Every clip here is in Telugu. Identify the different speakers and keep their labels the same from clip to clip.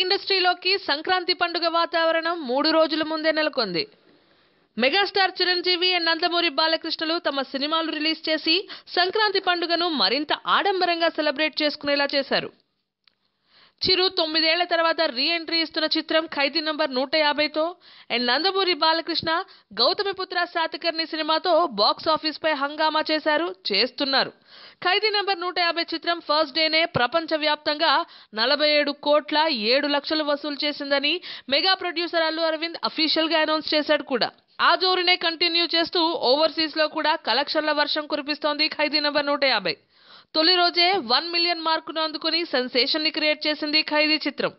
Speaker 1: ఇండస్ట్రీలోకి సంక్రాంతి పండుగ వాతావరణం 3 రోజుల ముందే నెలకొంది. మెగాస్టార్ చిరంజీవి అండ్ నందమూరి బాలకృష్ణలు తమ సినిమాలు రిలీజ్ చేసి సంక్రాంతి పండుగను మరింత ఆడంబరంగా సెలబ్రేట్ చేసుకునేలా చేశారు. చిరు 9 ఏళ్ల తర్వాత రీ ఎంట్రీ ఇస్తున్న చిత్రం ఖైదీ నంబర్ 150తో అండ్ నందమూరి బాలకృష్ణ గౌతమిపుత్ర శాతకర్ణి సినిమాతో బాక్స్ ఆఫీస్ పై హంగామా చేస్తున్నారు. ఖైదీ నంబర్ 150 చిత్రం ఫస్ట్ డేనే ప్రపంచవ్యాప్తంగా 47 కోట్ల 7 లక్షలు వసూలు చేసిందని mega producer Allu Aravind official గా అనౌన్స్ చేశాడు కూడా. ఆ జోరునే కంటిన్యూ చేస్తూ ఓవర్సీస్ లో కూడా కలెక్షన్ల వర్షం కురిపిస్తోంది ఖైదీ నంబర్ 150. తొలి రోజే 1 మిలియన్ మార్కును అందుకుని సెన్సేషన్ ని క్రియేట్ చేసింది ఖైదీ చిత్రం.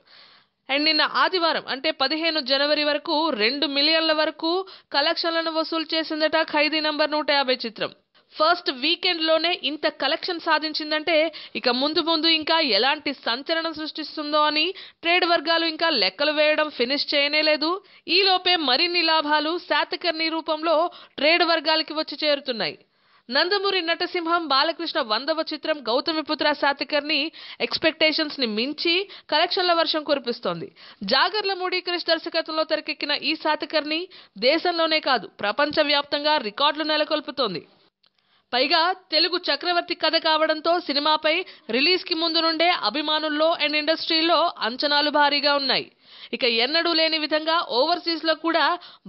Speaker 1: అండ్ నిన్న ఆదివారం అంటే 15 జనవరి వరకు 2 మిలియన్ల వరకు కలెక్షన్లను వసూలు చేసిందట ఖైదీ నంబర్ 150 చిత్రం. ఫస్ట్ వీకెండ్ లోనే ఇంత కలెక్షన్ సాధించిందంటే ఇక ముందు ఇంకా ఎలాంటి సంచలనం సృష్టిస్తుందో అని ట్రేడ్ వర్గాలు ఇంకా లెక్కలు వేయడం ఫినిష్ చేయనేలేదు. ఈలోపే మరిన్ని లాభాలు శాతకర్ణి రూపంలో ట్రేడ్ వర్గాలకి వచ్చి చేరుతున్నాయి. నందమూరి నటసింహం బాలకృష్ణ 100వ చిత్రం గౌతమిపుత్ర శాతకర్ణి ఎక్స్పెక్టేషన్స్ ని మించి కలెక్షన్ల వర్షం కురిపిస్తోంది. జాగర్లమూడి క్రిష్ దర్శకత్వంలో తెరకెక్కిన ఈ శాతకర్ణి దేశంలోనే కాదు ప్రపంచవ్యాప్తంగా రికార్డులు నెలకొల్పుతోంది. పైగా తెలుగు చక్రవర్తి కథ కావడంతో సినిమాపై రిలీజ్ కి ముందు నుండే అభిమానుల్లో అండ్ ఇండస్ట్రీలో అంచనాలు భారీగా ఉన్నాయి. ఇక ఎన్నడూ లేని విధంగా ఓవర్సీస్ లో కూడా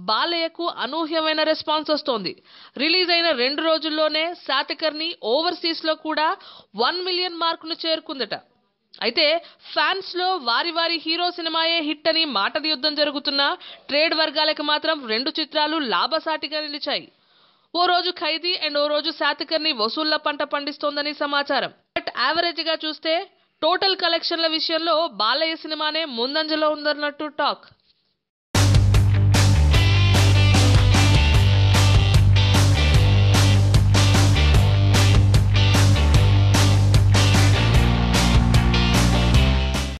Speaker 1: బాలయ్యకు అనూహ్యమైన రెస్పాన్స్ వస్తోంది. రిలీజ్ అయిన 2 రోజుల్లోనే శాతకర్ణి ఓవర్సీస్ లో కూడా 1 మిలియన్ మార్కును చేరుకుందట. అయితే ఫ్యాన్స్ లో వారి హీరో సినిమాయే హిట్ అని మాటల యుద్ధం జరుగుతున్న ట్రేడ్ వర్గాలకు మాత్రం 2 చిత్రాలు లాభసాటిగా నిలిచాయి. ఓ రోజు ఖైదీ అండ్ ఓ రోజు శాతకర్ణి వసూళ్ల పంట పండిస్తోందని సమాచారం. బట్ యావరేజ్ గా చూస్తే టోటల్ కలెక్షన్ల విషయంలో బాలయ్య సినిమానే ముందంజలో ఉందన్నట్టు టాక్.